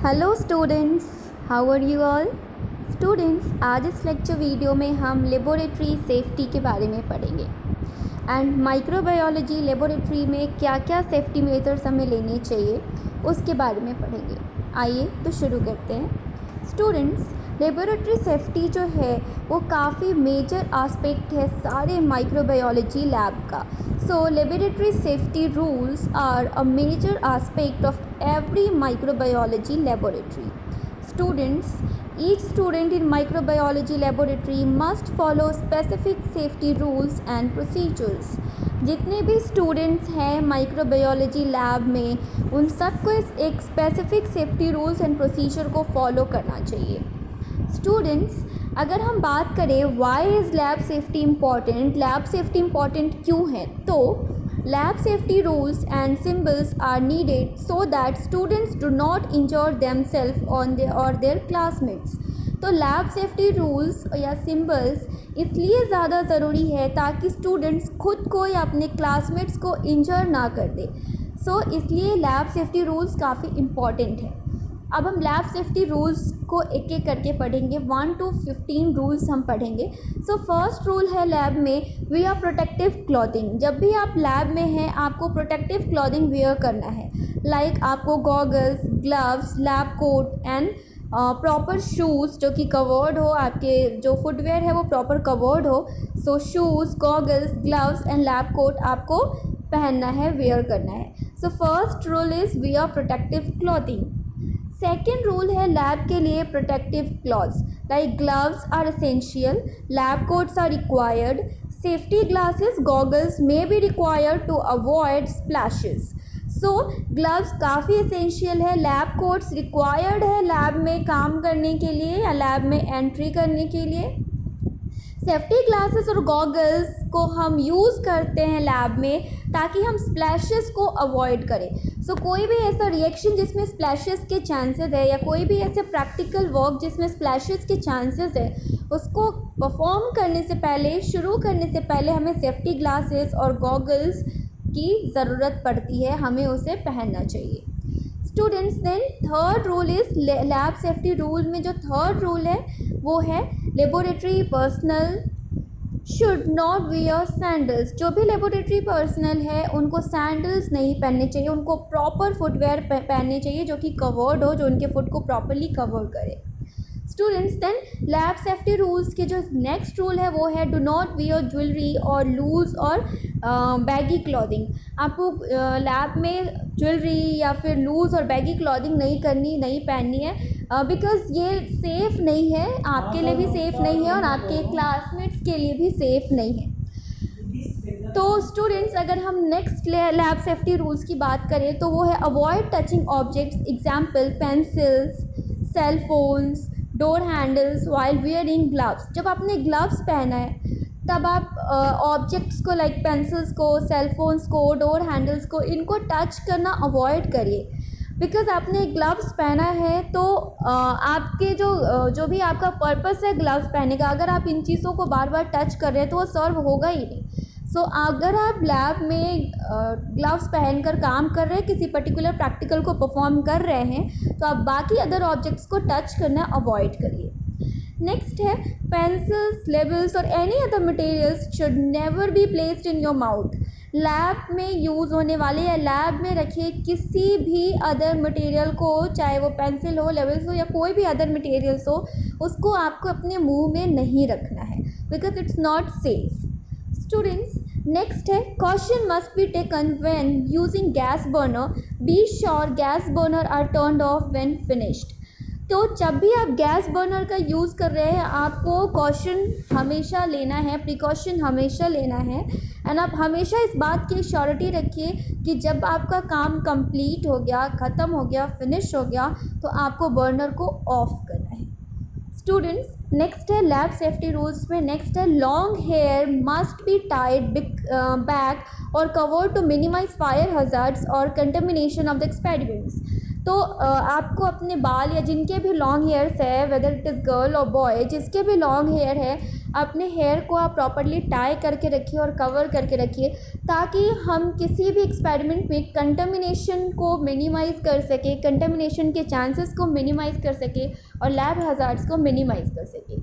Hello students, how are you all? Students, आज इस lecture video में हम लेबोरेटरी सेफ्टी के बारे में पढ़ेंगे एंड माइक्रोबायोलॉजी लेबोरेटरी में क्या क्या सेफ्टी मेजर्स हमें लेने चाहिए उसके बारे में पढ़ेंगे। आइए तो शुरू करते हैं। स्टूडेंट्स, लेबोरेटरी सेफ्टी जो है वो काफ़ी मेजर आस्पेक्ट है सारे माइक्रोबायोलॉजी लैब का। So laboratory safety rules are a major aspect of every microbiology laboratory. Students, each student in microbiology laboratory must follow specific safety rules and procedures. जितने भी students हैं माइक्रोबायोलॉजी लैब में उन सबको एक specific safety rules and procedure को follow करना चाहिए। स्टूडेंट्स, अगर हम बात करें why is lab safety important, lab safety important क्यों है, तो lab safety rules and symbols are needed so that students do not injure themselves on or their classmates. तो लैब सेफ्टी रूल्स या सिम्बल्स इसलिए ज़्यादा ज़रूरी है ताकि स्टूडेंट्स खुद को या अपने क्लासमेट्स को इंजर ना कर दे। इसलिए लैब सेफ्टी रूल्स काफ़ी इम्पॉर्टेंट है। अब हम लैब सेफ्टी रूल्स को एक एक करके पढ़ेंगे। 1 to 15 रूल्स हम पढ़ेंगे। फर्स्ट रूल है लैब में वियर प्रोटेक्टिव क्लॉथिंग। जब भी आप लैब में हैं आपको प्रोटेक्टिव क्लॉथिंग वियर करना है। लाइक आपको goggles, gloves, lab coat and proper shoes जो कि कवर्ड हो, आपके जो फुटवेयर है वो प्रॉपर कवर्ड हो। Shoes, goggles, gloves and lab coat आपको पहनना है, वेयर करना है। First rule is wear protective clothing. Second rule है लैब के लिए protective clothes like gloves are essential, lab coats are required, safety glasses, goggles may be required to avoid splashes. Gloves काफ़ी essential है, lab quotes required है lab में काम करने के लिए या लैब में एंट्री करने के लिए। सेफ्टी ग्लासेस और गॉगल्स को हम यूज़ करते हैं लैब में ताकि हम स्प्लैशेस को अवॉइड करें। कोई भी ऐसा रिएक्शन जिसमें स्प्लैशेस के चांसेस है या कोई भी ऐसे प्रैक्टिकल वर्क जिसमें स्प्लैशेस के चांसेस है, उसको परफॉर्म करने से पहले, शुरू करने से पहले हमें सेफ्टी ग्लासेस और गॉगल्स की ज़रूरत पड़ती है, हमें उसे पहनना चाहिए। Students, then third rule is lab safety rule में जो थर्ड रूल है वो है laboratory personnel should not wear sandals. जो भी लेबोरेटरी पर्सनल है उनको सैंडल्स नहीं पहनने चाहिए, उनको प्रॉपर फुटवेयर पहनने चाहिए जो कि कवर्ड हो, जो उनके फुट को प्रॉपरली कवर करे। Students, then lab safety rules के जो नेक्स्ट रूल है वो है do not wear jewellery or loose or baggy clothing. आपको लैब में ज्वेलरी या फिर लूज़ और बैगी क्लॉथिंग नहीं पहननी है बिकॉज़ ये सेफ़ नहीं है, आपके लिए भी सेफ़ नहीं है और आपके क्लासमेट्स के लिए भी सेफ़ नहीं है। तो स्टूडेंट्स, अगर हम नेक्स्ट लैब सेफ्टी रूल्स की बात करें तो वो है avoid touching objects, example pencils, cell phones, door handles while wearing gloves. जब आपने ग्लव्स पहना है तब आप ऑब्जेक्ट्स को लाइक पेंसिल्स को, सेल फोन्स को, डोर हैंडल्स को, इनको टच करना अवॉइड करिए बिकॉज़ आपने ग्लव्स पहना है। तो आपके जो भी आपका पर्पस है ग्लव्स पहनने का, अगर आप इन चीज़ों को बार बार टच कर रहे हैं तो वो सर्व होगा ही नहीं। अगर आप लैब में ग्लव्स पहनकर काम कर रहे हैं, किसी पर्टिकुलर प्रैक्टिकल को परफॉर्म कर रहे हैं, तो आप बाकी अदर ऑब्जेक्ट्स को टच करना अवॉइड करिए। नेक्स्ट है पेंसिल्स, लेबल्स और any other materials should never be placed in your mouth. Lab में यूज़ होने वाले या लैब में रखे किसी भी अदर मटेरियल को, चाहे वो पेंसिल हो, लेबल्स हो या कोई भी अदर मटेरियल्स हो, उसको आपको अपने मुंह में नहीं रखना है because it's not safe. Students, next है caution must be taken when using gas burner, be sure gas burner are turned off when finished. तो जब भी आप गैस बर्नर का यूज़ कर रहे हैं आपको कॉशन हमेशा लेना है, प्रिकॉशन हमेशा लेना है एंड आप हमेशा इस बात की श्योरिटी रखिए कि जब आपका काम कंप्लीट हो गया, ख़त्म हो गया, फिनिश हो गया, तो आपको बर्नर को ऑफ करना है। स्टूडेंट्स, नेक्स्ट है लैब सेफ्टी रूल्स में नेक्स्ट है long hair must be tied back और covered to minimize fire hazards और कंटेमिनेशन ऑफ द एक्सपेरिमेंट्स। आपको अपने बाल या जिनके भी लॉन्ग हेयर्स है, वेदर इट इज़ गर्ल और बॉय, जिसके भी लॉन्ग हेयर है, अपने हेयर को आप प्रॉपरली टाई करके रखिए और कवर करके रखिए, ताकि हम किसी भी एक्सपेरिमेंट में कंटामिनेशन को मिनिमाइज़ कर सके, कंटामिनेशन के चांसेस को मिनिमाइज़ कर सके और लैब हज़ार्ड्स को मिनिमाइज़ कर सके।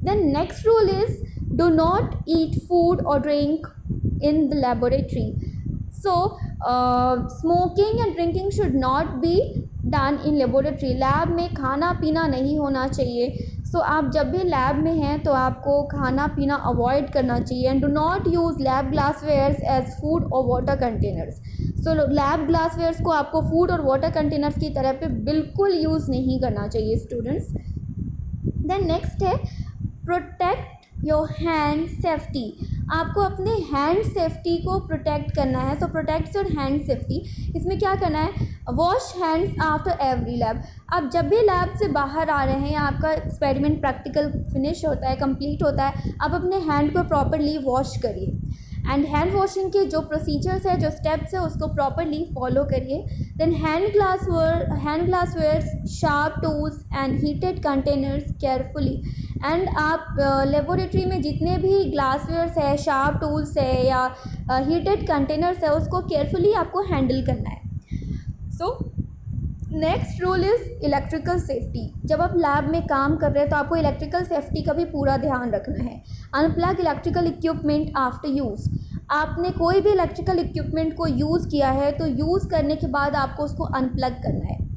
Then next rule is do not eat food और drink in the laboratory. So, smoking and drinking should not be done in laboratory. Lab में खाना पीना नहीं होना चाहिए। सो आप जब भी लैब में हैं तो आपको खाना पीना अवॉइड करना चाहिए। And do not use lab glasswares as food और water containers. So lab glasswares को आपको फूड और वाटर कंटेनर्स की तरह पे बिल्कुल यूज़ नहीं करना चाहिए स्टूडेंट्स। देन नेक्स्ट है प्रोटेक्ट योर हैंड सेफ्टी। आपको अपने हैंड सेफ्टी को प्रोटेक्ट करना है। तो प्रोटेक्ट योर हैंड सेफ्टी, इसमें क्या करना है, wash hands after every lab. आप जब भी लैब से बाहर आ रहे हैं या आपका एक्सपेरिमेंट प्रैक्टिकल फिनिश होता है, कंप्लीट होता है, आप अपने हैंड को प्रॉपरली वॉश करिए। एंड हैंड वॉशिंग के जो प्रोसीजर्स है, जो स्टेप्स है, उसको प्रॉपरली फॉलो करिए। Then hand glasswares, sharp tools and heated containers carefully. And आप लेबोरेटरी में जितने भी ग्लासवेयर्स है, शार्प टूल्स है या हीटेड कंटेनर्स है, उसको केयरफुली आपको हैंडल करना है। So next rule is electrical safety. जब आप लैब में काम कर रहे हैं तो आपको इलेक्ट्रिकल सेफ्टी का भी पूरा ध्यान रखना है। Unplug electrical equipment after use. आपने कोई भी इलेक्ट्रिकल इक्विपमेंट को यूज़ किया है तो यूज़ करने के बाद आपको उसको अनप्लग करना है।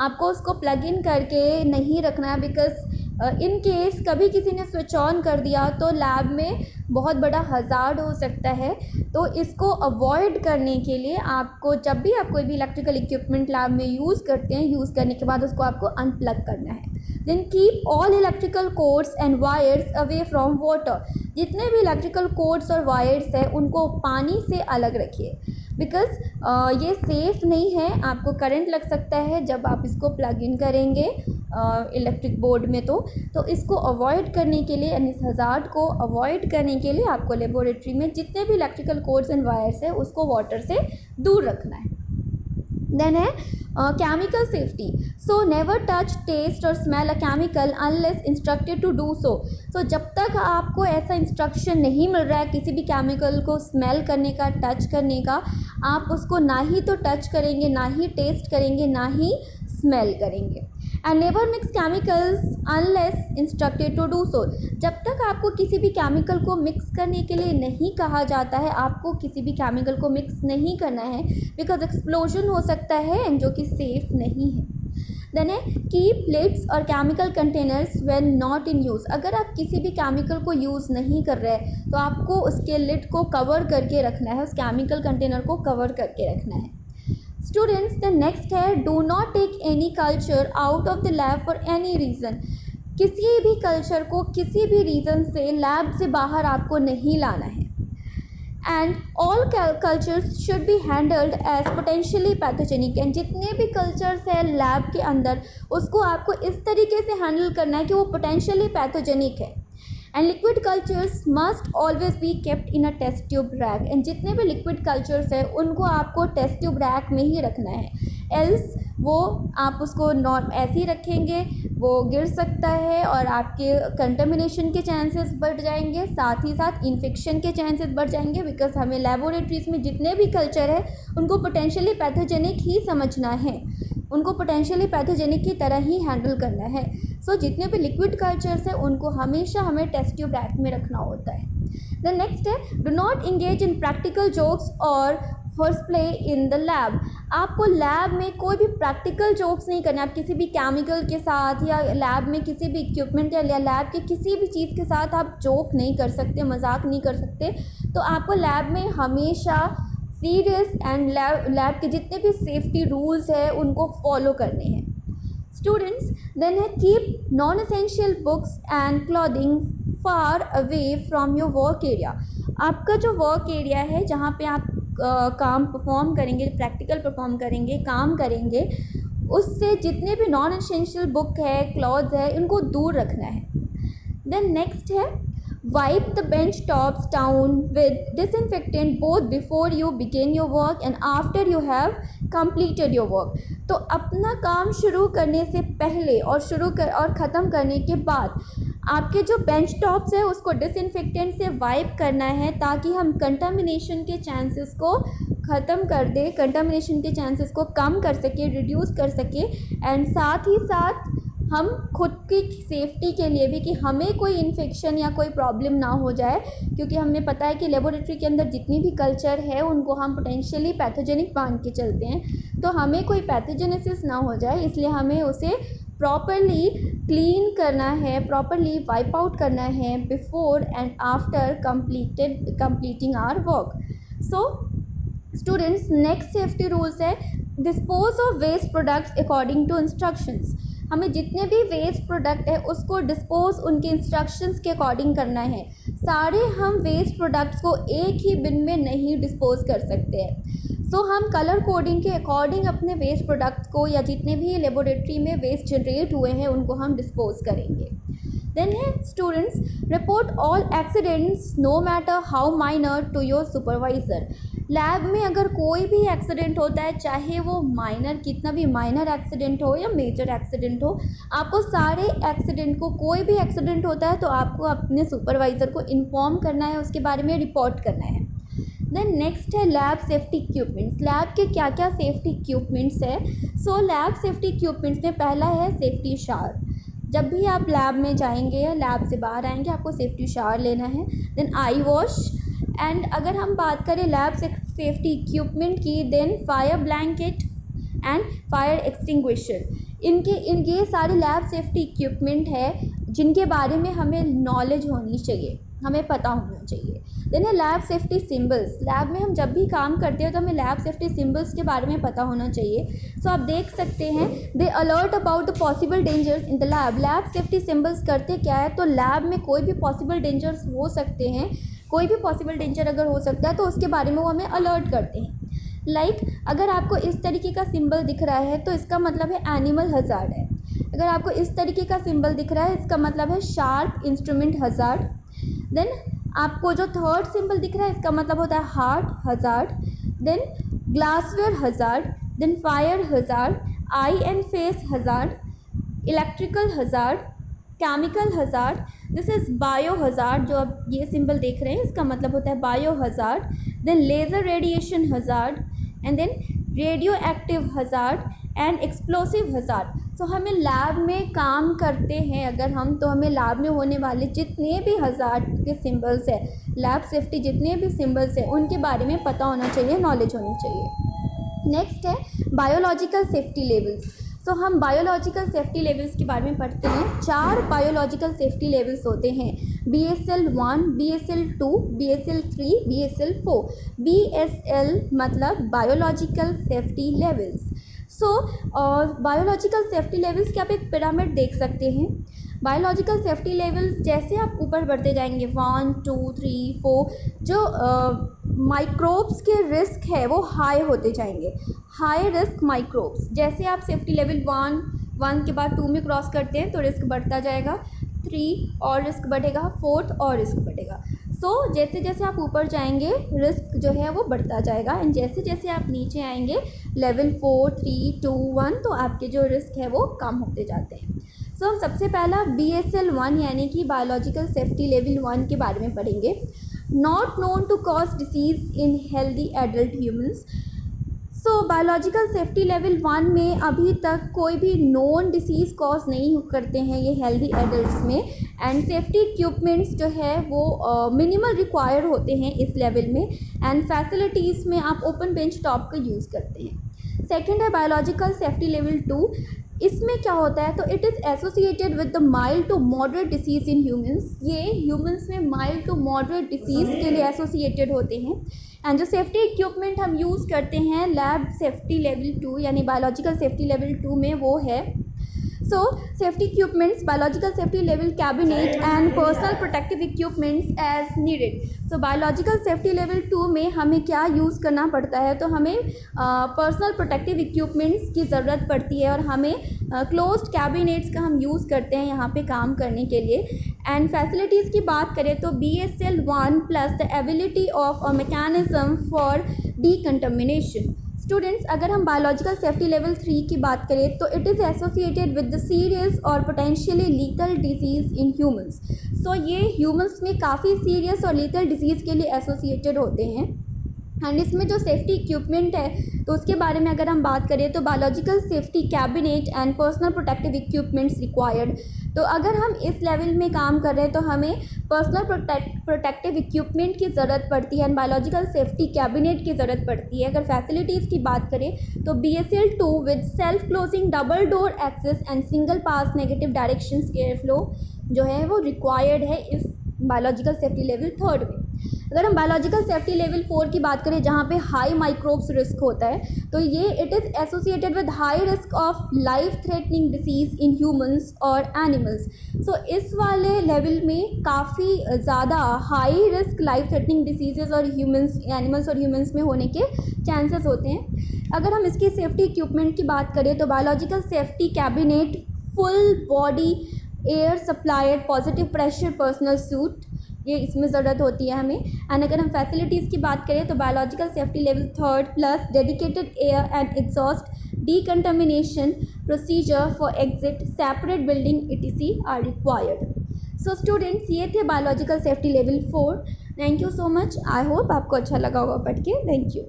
आपको उसको प्लग इन करके नहीं रखना है, बिकॉज इन केस कभी किसी ने स्विच ऑन कर दिया तो लैब में बहुत बड़ा हज़ार्ड हो सकता है। तो इसको अवॉइड करने के लिए आपको जब भी आप कोई भी इलेक्ट्रिकल इक्विपमेंट लैब में यूज़ करते हैं, यूज़ करने के बाद उसको आपको अनप्लग करना है। Then keep all electrical cords and wires away from water. जितने भी इलेक्ट्रिकल कोड्स और वायर्स हैं उनको पानी से अलग रखिए, बिकॉज़ ये सेफ़ नहीं है। आपको करंट लग सकता है जब आप इसको प्लग इन करेंगे इलेक्ट्रिक बोर्ड में। तो इसको अवॉइड करने के लिए, यानी इस हज़ार्ड को अवॉइड करने के लिए आपको लेबोरेटरी में जितने भी इलेक्ट्रिकल कोड्स एंड वायर्स है उसको वाटर से दूर रखना है। देन है chemical safety. So never touch, taste और smell a chemical unless instructed to do so. So जब तक आपको ऐसा इंस्ट्रक्शन नहीं मिल रहा है किसी भी केमिकल को स्मेल करने का, टच करने का, आप उसको ना ही तो टच करेंगे, ना ही टेस्ट करेंगे, ना ही स्मेल करेंगे। And never mix chemicals unless instructed to do so. जब तक आपको किसी भी केमिकल को मिक्स करने के लिए नहीं कहा जाता है, आपको किसी भी केमिकल को मिक्स नहीं करना है, बिकॉज एक्सप्लोजन हो सकता है जो कि सेफ़ नहीं है। देन है कीप लिड्स और chemical containers when not in use. अगर आप किसी भी केमिकल को यूज़ नहीं कर रहे हैं तो आपको उसके लिड को कवर करके रखना है, उस केमिकल कंटेनर को कवर करके रखना है। स्टूडेंट्स, द नेक्स्ट है do not take any culture out of the lab for any reason. किसी भी कल्चर को किसी भी रीज़न से लैब से बाहर आपको नहीं लाना है। And all cultures should be handled as potentially pathogenic. And जितने भी कल्चर्स हैं लैब के अंदर उसको आपको इस तरीके से हैंडल करना है कि वो पोटेंशियली पैथोजेनिक है। And liquid cultures must always be kept in a test tube rack. And जितने भी लिक्विड कल्चर्स हैं उनको आपको टेस्ट ट्यूब रैक में ही रखना है, एल्स वो आप उसको ऐसे ही रखेंगे वो गिर सकता है और आपके कंटामिनेशन के चांसेस बढ़ जाएंगे, साथ ही साथ इन्फेक्शन के चांसेस बढ़ जाएंगे। बिकॉज हमें लेबोरेटरीज़ में जितने भी कल्चर है उनको पोटेंशियली पैथोजेनिक ही समझना है, उनको पोटेंशियली पैथोजेनिक की तरह ही हैंडल करना है। सो जितने भी लिक्विड कल्चर्स हैं उनको हमेशा हमें टेस्ट ट्यूब रैक में रखना होता है। द नेक्स्ट है do not engage in practical jokes और horse play in the lab. आपको लैब में कोई भी प्रैक्टिकल जोक्स नहीं करना। आप किसी भी केमिकल के साथ या लैब में किसी भी इक्विपमेंट या लैब के किसी भी चीज़ के साथ आप जोक नहीं कर सकते, मजाक नहीं कर सकते। तो आपको लैब में हमेशा सीरियस एंड लैब के जितने भी सेफ्टी रूल्स हैं उनको फॉलो करने हैं। स्टूडेंट्स, देन है keep non essential books and clothing far away from your work area. आपका जो वर्क एरिया है जहाँ पे आप काम परफॉर्म करेंगे, प्रैक्टिकल परफॉर्म करेंगे, काम करेंगे, उससे जितने भी नॉन एसेंशियल बुक है, क्लॉथ है, उनको दूर रखना है। देन नेक्स्ट है wipe the bench tops down with disinfectant both before you begin your work and after you have completed your work। तो अपना काम शुरू करने से पहले और ख़त्म करने के बाद आपके जो बेंच टॉप्स है उसको डिसइंफेक्टेंट से वाइप करना है ताकि हम कंटामिनेशन के चांसेस को ख़त्म कर दे, कंटामिनेशन के चांसेस को कम कर सके, रिड्यूस कर सके। एंड साथ ही साथ हम खुद की सेफ्टी के लिए भी कि हमें कोई इन्फेक्शन या कोई प्रॉब्लम ना हो जाए, क्योंकि हमें पता है कि लेबोरेटरी के अंदर जितनी भी कल्चर है उनको हम पोटेंशियली पैथोजेनिक मान के चलते हैं, तो हमें कोई पैथोजेनेसिस ना हो जाए, इसलिए हमें उसे प्रॉपरली क्लीन करना है, प्रॉपरली वाइप आउट करना है before and after completing our work. So students, next safety rules है dispose of waste products according to instructions. हमें जितने भी वेस्ट प्रोडक्ट है उसको डिस्पोज उनके इंस्ट्रक्शंस के अकॉर्डिंग करना है। सारे हम वेस्ट प्रोडक्ट्स को एक ही बिन में नहीं डिस्पोज कर सकते हैं। सो हम कलर कोडिंग के अकॉर्डिंग अपने वेस्ट प्रोडक्ट्स को या जितने भी लेबोरेटरी में वेस्ट जनरेट हुए हैं उनको हम डिस्पोज करेंगे। देन है students, report all accidents no matter how minor to your supervisor. Lab में अगर कोई भी एक्सीडेंट होता है, चाहे वो माइनर, कितना भी माइनर एक्सीडेंट हो या मेजर एक्सीडेंट हो, आपको सारे एक्सीडेंट को, कोई भी एक्सीडेंट होता है तो आपको अपने सुपरवाइज़र को इन्फॉर्म करना है, उसके बारे में रिपोर्ट करना है। देन नेक्स्ट है लैब सेफ्टी इक्विपमेंट्स। लैब के क्या क्या सेफ्टी इक्विपमेंट्स है? सो लैब सेफ्टी इक्विपमेंट्स में पहला है सेफ्टी शावर। जब भी आप लैब में जाएंगे या लैब से बाहर आएंगे आपको सेफ्टी शावर लेना है। Then I wash. एंड अगर हम बात करें लैब सेफ्टी इक्विपमेंट की, then fire blanket and fire extinguisher. ये सारे लैब सेफ्टी इक्विपमेंट है जिनके बारे में हमें नॉलेज होनी चाहिए, हमें पता होना चाहिए। देन है लैब सेफ्टी सिंबल्स। लैब में हम जब भी काम करते हैं तो हमें लैब सेफ्टी सिंबल्स के बारे में पता होना चाहिए। सो आप देख सकते हैं, they alert about the possible dangers in the lab. Lab safety symbols करते क्या है, तो लैब में कोई भी पॉसिबल डेंजर्स हो सकते हैं, कोई भी पॉसिबल डेंजर अगर हो सकता है तो उसके बारे में वो हमें अलर्ट करते हैं। लाइक अगर आपको इस तरीके का सिंबल दिख रहा है तो इसका मतलब है एनिमल हज़ार्ड है। अगर आपको इस तरीके का सिंबल दिख रहा है इसका मतलब है शार्प इंस्ट्रूमेंट हज़ार्ड। देन आपको जो थर्ड सिंबल दिख रहा है इसका मतलब होता है heat hazard. Then glassware hazard, then fire hazard, eye and face hazard, electrical hazard, chemical hazard, this is biohazard. जो आप ये सिंबल देख रहे हैं इसका मतलब होता है bio hazard. Then laser radiation hazard and then radio active hazard and explosive hazard. So हमें लैब में काम करते हैं अगर हम, तो हमें लैब में होने वाले जितने भी हज़ार्ड के सिंबल्स है, लैब सेफ्टी जितने भी सिंबल्स हैं उनके बारे में पता होना चाहिए, नॉलेज होनी चाहिए। नेक्स्ट है बायोलॉजिकल सेफ्टी लेवल्स। सो हम बायोलॉजिकल सेफ्टी लेवल्स के बारे में पढ़ते हैं। 4 बायोलॉजिकल सेफ्टी लेवल्स होते हैं, BSL 1, BSL 2, BSL 3, BSL 4। BSL मतलब बायोलॉजिकल सेफ्टी लेवल्स। सो बायोलॉजिकल सेफ्टी लेवल्स के आप एक पिरामिड देख सकते हैं। बायोलॉजिकल सेफ्टी लेवल्स जैसे आप ऊपर बढ़ते जाएंगे 1, 2, 3, 4, जो माइक्रोब्स के रिस्क है वो हाई होते जाएंगे, हाई रिस्क माइक्रोब्स। जैसे आप सेफ्टी लेवल 1 के बाद 2 में क्रॉस करते हैं तो रिस्क बढ़ता जाएगा, 3 और रिस्क बढ़ेगा, 4 और रिस्क बढ़ेगा। सो जैसे जैसे आप ऊपर जाएंगे रिस्क जो है वो बढ़ता जाएगा, एंड जैसे जैसे आप नीचे आएंगे लेवल 4, 3, 2, 1 तो आपके जो रिस्क है वो कम होते जाते हैं। सो हम सबसे पहला BSL 1 यानी कि बायोलॉजिकल सेफ्टी लेवल 1 के बारे में पढ़ेंगे। Not known to cause disease in healthy adult humans. So biological safety level 1 में अभी तक कोई भी नोन डिसीज़ कॉज नहीं करते हैं ये हेल्दी एडल्ट्स में, एंड सेफ्टी इक्विपमेंट्स जो है वो मिनिमल रिक्वायर होते हैं इस लेवल में, एंड फैसिलिटीज़ में आप ओपन बेंच टॉप का यूज़ करते हैं। सेकंड है बायोलॉजिकल सेफ्टी लेवल 2। इसमें क्या होता है, तो it is associated with the mild to moderate disease in humans. ये ह्यूमंस में माइल्ड टू मॉडरेट डिसीज़ के लिए एसोसिएटेड होते हैं। एंड जो सेफ्टी इक्विपमेंट हम यूज़ करते हैं लैब सेफ्टी लेवल 2 यानी बायोलॉजिकल सेफ्टी लेवल 2 में वो है, so safety equipments biological safety level cabinet and personal protective equipments as needed. So biological safety level 2 में हमें क्या यूज़ करना पड़ता है, तो हमें पर्सनल प्रोटेक्टिव इक्विपमेंट्स की ज़रूरत पड़ती है और हमें क्लोज्ड कैबिनेट्स का हम यूज़ करते हैं यहाँ पे काम करने के लिए। एंड फैसिलिटीज़ की बात करें तो BSL 1 plus the ability of a mechanism for decontamination. Students, अगर हम बायोलॉजिकल सेफ्टी लेवल 3 की बात करें तो it is associated with the serious और potentially lethal disease in humans. So ये ह्यूमंस में काफ़ी सीरियस और लीथल डिजीज़ के लिए एसोसिएटेड होते हैं। एंड इसमें जो सेफ्टी इक्विपमेंट है तो उसके बारे में अगर हम बात करें तो biological safety cabinet and personal protective equipments required. तो अगर हम इस लेवल में काम कर रहे हैं तो हमें पर्सनल प्रोटेक्टिव इक्विपमेंट की ज़रूरत पड़ती है एंड बायोलॉजिकल सेफ्टी कैबिनेट की ज़रूरत पड़ती है। अगर फैसिलिटीज़ की बात करें तो BSL-2 with self closing double door access and single pass negative directions air flow जो है वो रिक्वायर्ड है इस बायोलॉजिकल सेफ्टी लेवल 3 में। अगर हम बायोलॉजिकल सेफ्टी लेवल 4 की बात करें जहाँ पे हाई माइक्रोब्स रिस्क होता है तो ये it is associated with high risk of life threatening disease in humans और एनिमल्स। सो इस वाले लेवल में काफ़ी ज़्यादा high risk life threatening disease और एनिमल्स और ह्यूमंस में होने के चांसेस होते हैं। अगर हम इसकी सेफ्टी इक्विपमेंट की बात करें तो biological safety cabinet, full body air supplied positive pressure personal suit, ये इसमें ज़रूरत होती है हमें। एंड अगर हम फैसिलिटीज़ की बात करें तो biological safety level 3 plus dedicated air and exhaust decontamination procedure for exit separate building etc are required. So students, ये थे biological safety level 4। Thank you so much. I hope आपको अच्छा लगा होगा पढ़ के। Thank you.